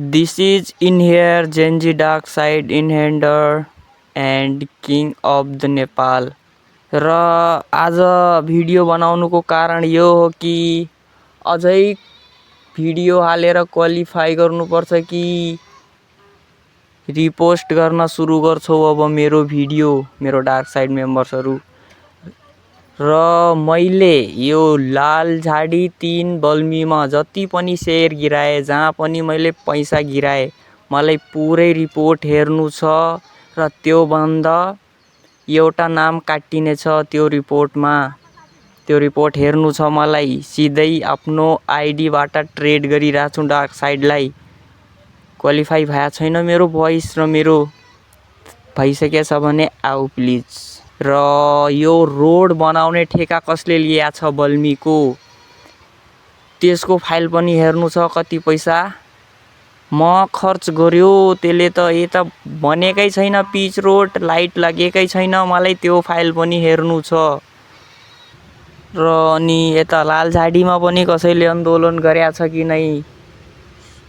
This is in here Genji Dark Side Inhander and King of the Nepal. र आज video बनाउनुको कारण यो हो कि अझै भिडियो हालेर क्वालिफाई गर्नुपर्छ कि रिपोस्ट गर्न सुरु गर्छौ अब मेरो भिडियो मेरो डार्क साइड मेम्बर्सहरु। र मैले यो लाल झाडी 3 बल्मीमा जति पनि शेयर गिराए जहाँ पनि मैले पैसा गिराए मलाई पुरै रिपोर्ट हेर्नु छ र त्यो भन्दा एउटा नाम काटिने छ त्यो रिपोर्टमा। त्यो रिपोर्ट हेर्नु छ मलाई सिधै आफ्नो आईडी बाट ट्रेड गरिराछु डार्क साइडलाई। क्वालिफाई भए छैन मेरो भोइस र मेरो भइसकेछ भने आउ प्लिज। र यो रोड बनाउने ठेका कसले लिया छ बल्मीको त्यसको फाइल पनि हेर्नु छ कति पैसा म खर्च गर्यो त्यसले त यता बनेकै छैन पिच रोड लाइट लागेकै छैन मलाई त्यो फाइल पनि हेर्नु छ। र अनि यता लाल झाडीमा पनि कसैले आन्दोलन गर्या छ कि नै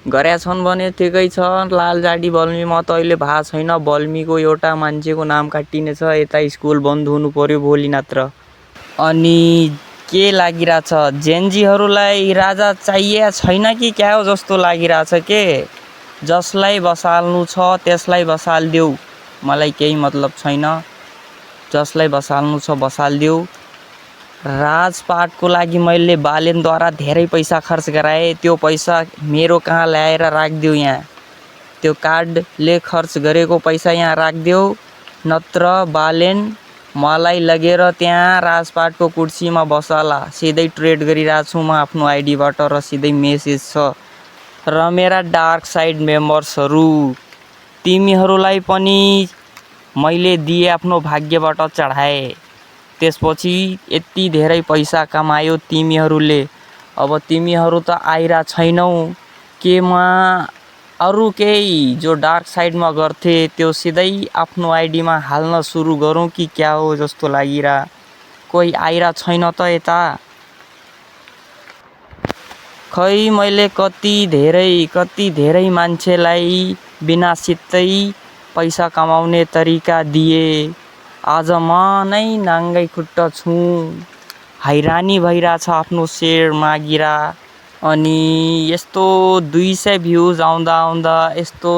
गर्या छन् भने ठिकै छ। लाल झाडी बल्मीमा त अहिले भा छैन बल्मीको एउटा मान्छेको नाम काटिने छ यता स्कुल बन्द हुनु पर्यो भोलि नत्र। अनि के लागिरा छ जेन्जीहरुलाई राजा चाहिए छैन कि क्या हो जस्तो लागिरा छ के जसलाई बसाल्नु छ त्यसलाई बसाल्देऊ मलाई केही मतलब छैन जसलाई बसाल्नु छ बसाल्देऊ। राजपाटको लागि मैले बालेनद्वारा धेरै पैसा खर्च गराए त्यो पैसा मेरो कहाँ ल्याएर राख्देऊ यहाँ त्यो कार्डले खर्च गरेको पैसा यहाँ राख्देऊ नत्र बालेन मलाई लगेर त्यहाँ राजपाटको कुर्सीमा बसाला सिधै ट्रेड गरिराछु म आफ्नो आईडी बाट र सिधै मेसेज छ। र मेरा डार्क साइड मेम्बर्सहरु तिमीहरुलाई पनि मैले दिए आफ्नो भाग्यबाट चढाए त्यसपछि यति धेरै पैसा कमायो तिमीहरुले अब तिमीहरु त आइरा छैनौ के म अरु केही जो डार्क साइडमा गर्थे त्यो सिधै आफ्नो आईडीमा हाल्न सुरु गरौँ कि क्या हो जस्तो लागिरा कोही आइरा छैन त यता खै मैले कति धेरै मान्छेलाई बिना सित्तै पैसा कमाउने तरिका दिए आज म नै नाङ्गै खुट्टा छु हैरानी भइरा छ आफ्नो शेयर मागिरा। अनि यस्तो 200 भ्यूज आउँदा यस्तो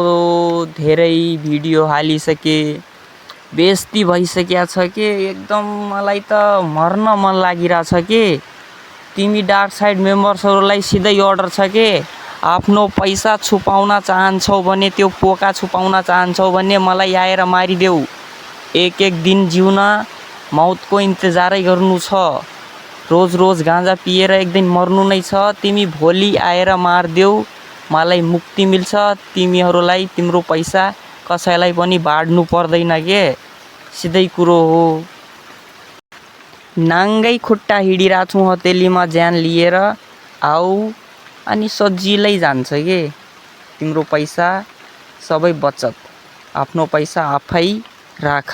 धेरै भिडियो हालिसके बेस्ती भइसक्या छ के एकदम मलाई त मर्न मन लागिरा छ के तिमी डार्क साइड मेम्बर्सहरुलाई सिधै अर्डर छ के आफ्नो पैसा छुपाउन चाहन्छौ भने त्यो पोका छुपाउन चाहन्छौ भने मलाई आएर मारिदेऊ एक दिन जिउन मौतको इन्तजारै गर्नु छ रोज गाँजा पिएर एक दिन मर्नु नै छ तिमी भोलि आएर मार्देऊ मलाई मुक्ति मिल्छ तिमीहरुलाई तिम्रो पैसा कसैलाई पनि बाड्नु पर्दैन के सिधै कुरो हो। नाङ्गै खुट्टा हिडिरा छु हतेलीमा ज्यान लिएर आऊ अनि सजिलै जान्छ के तिम्रो पैसा सबै बचत आफ्नो पैसा आफै राख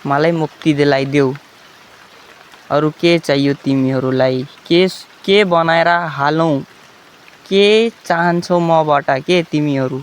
मलाई मुक्ति दिलाइदेऊ अरु के चाहियो तिमीहरुलाई के बनाएर हालौं के चाहन्छौ मबाट के तिमीहरु।